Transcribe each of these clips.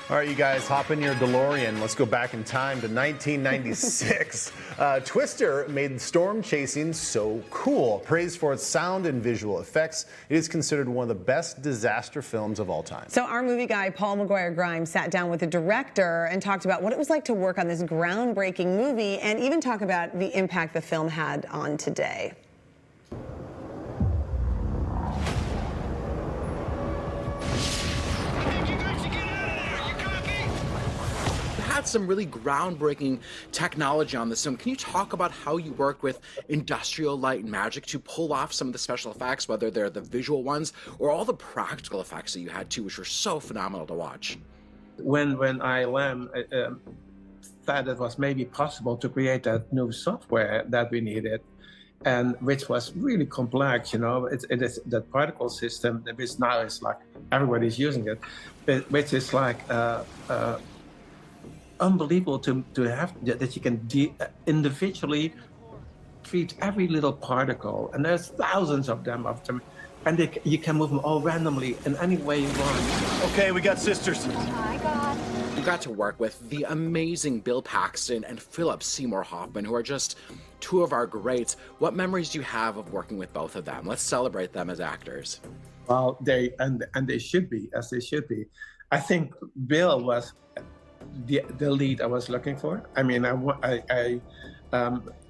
All right, you guys, hop in your DeLorean. Let's go back in time to 1996. Twister made storm chasing so cool. Praised for its sound and visual effects, it is considered one of the best disaster films of all time. So our movie guy, Paul McGuire Grimes, sat down with the director and talked about what it was like to work on this groundbreaking movie and even talk about the impact the film had on today. Had some really groundbreaking technology on this film. Can you talk about how you work with industrial light and magic to pull off some of the special effects, whether they're the visual ones or all the practical effects that you had too, which were so phenomenal to watch? When ILM thought it was maybe possible to create that new software that we needed, and which was really complex, you know, it is the particle system, which now is like everybody's using it, which is like unbelievable to have that you can individually treat every little particle, and there's thousands of them, and you can move them all randomly in any way you want. Okay, we got sisters. Hi, God. You got to work with the amazing Bill Paxton and Philip Seymour Hoffman, who are just two of our greats. What memories do you have of working with both of them? Let's celebrate them as actors. Well, they should be, as they should be. I think Bill was the lead I was looking for. I mean, I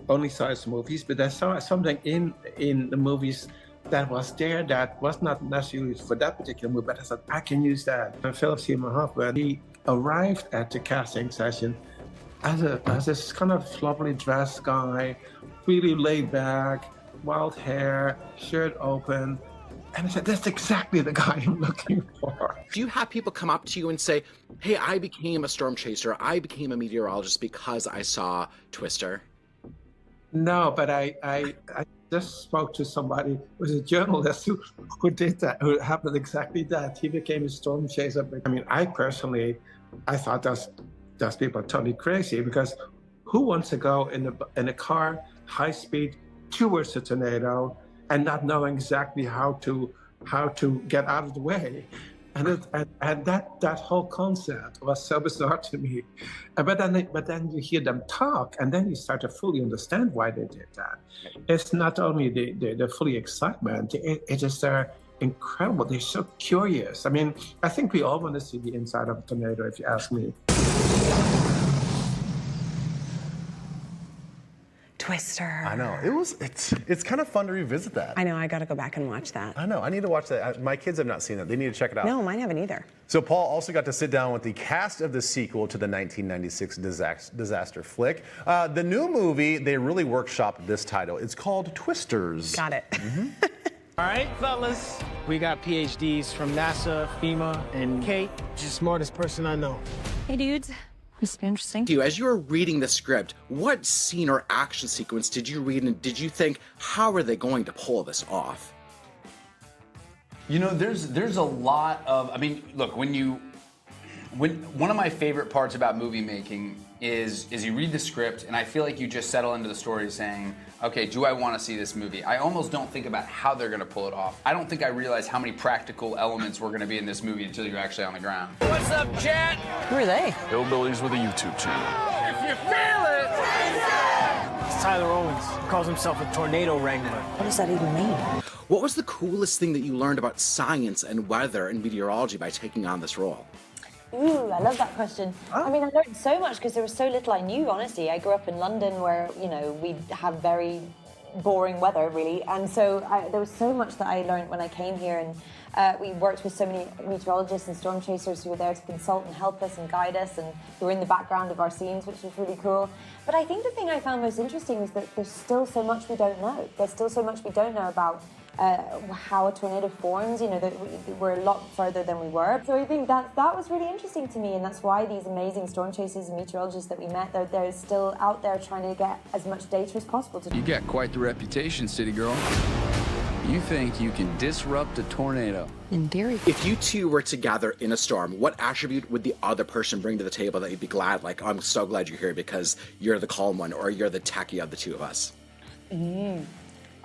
only saw his movies, but I saw something in the movies that was there that was not necessarily for that particular movie, but I thought, I can use that. And Philip Seymour Hoffman, he arrived at the casting session as this kind of sloppily dressed guy, really laid back, wild hair, shirt open. And I said, that's exactly the guy I'm looking for. Do you have people come up to you and say, hey, I became a storm chaser, I became a meteorologist because I saw Twister? No, but I just spoke to somebody who was a journalist who did that, who happened exactly that. He became a storm chaser. I mean, I thought those people are totally crazy, because who wants to go in a car, high speed, towards a tornado, and not knowing exactly how to get out of the way, and that whole concept was so bizarre to me. But then you hear them talk, and then you start to fully understand why they did that. It's not only the fully excitement; it is their incredible. They're so curious. I mean, I think we all want to see the inside of a tornado, if you ask me. Twister. I know. It's kind of fun to revisit that. I know, I gotta go back and watch that. I know. I need to watch that. My kids have not seen it. They need to check it out. No, mine haven't either. So Paul also got to sit down with the cast of the sequel to the 1996 disaster flick. The new movie, they really workshopped this title. It's called Twisters. Got it. All right, fellas. We got PhDs from NASA, FEMA, and Kate. She's the smartest person I know. Hey, dudes. This is interesting. As you were reading the script, what scene or action sequence did you read, and did you think, how are they going to pull this off? You know, there's a lot of, I mean, look, one of my favorite parts about movie making is you read the script, and I feel like you just settle into the story saying, okay, do I want to see this movie? I almost don't think about how they're going to pull it off. I don't think I realize how many practical elements were going to be in this movie until you're actually on the ground. What's up, chat? Who are they? Hillbillies with a YouTube channel. If you feel it! It's Tyler Owens. He calls himself a tornado wrangler. What does that even mean? What was the coolest thing that you learned about science and weather and meteorology by taking on this role? Ooh, I love that question. I mean, I learned so much because there was so little I knew, honestly. I grew up in London where, you know, we have very boring weather, really. And so there was so much that I learned when I came here. And we worked with so many meteorologists and storm chasers who were there to consult and help us and guide us, and who were in the background of our scenes, which was really cool. But I think the thing I found most interesting was that there's still so much we don't know. There's still so much we don't know about how a tornado forms. You know, we're a lot further than we were. So I think that was really interesting to me, and that's why these amazing storm chasers and meteorologists that we met, they're still out there trying to get as much data as possible. You got quite the reputation, city girl. You think you can disrupt a tornado? In theory. If you two were together in a storm, what attribute would the other person bring to the table that you'd be glad, like, oh, I'm so glad you're here because you're the calm one, or you're the techie of the two of us?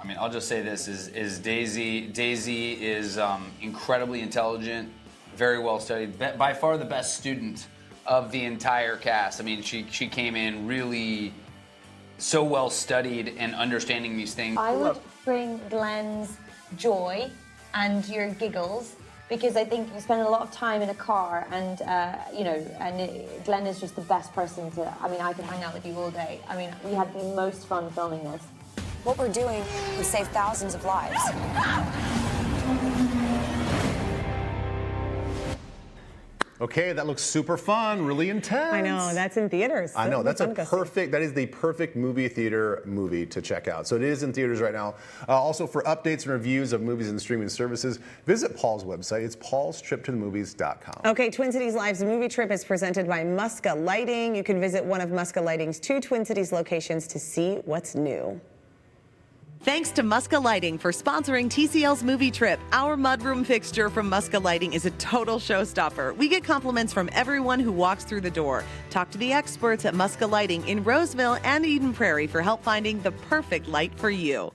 I mean, I'll just say this, is Daisy is incredibly intelligent, very well studied. By far the best student of the entire cast. I mean, she came in really so well studied and understanding these things. I would bring Glenn's joy and your giggles, because I think you spend a lot of time in a car, and Glenn is just the best person to. I mean, I could hang out with you all day. I mean, we had the most fun filming this. What we're doing could save thousands of lives. Okay, that looks super fun, really intense. I know, that's in theaters. I know, that's Fun to go see. that is the perfect movie theater movie to check out. So it is in theaters right now. Also, for updates and reviews of movies and streaming services, visit Paul's website. It's paulstriptothemovies.com. Okay, Twin Cities Live's movie trip is presented by Muska Lighting. You can visit one of Muska Lighting's 2 Twin Cities locations to see what's new. Thanks to Muska Lighting for sponsoring TCL's movie trip. Our mudroom fixture from Muska Lighting is a total showstopper. We get compliments from everyone who walks through the door. Talk to the experts at Muska Lighting in Roseville and Eden Prairie for help finding the perfect light for you.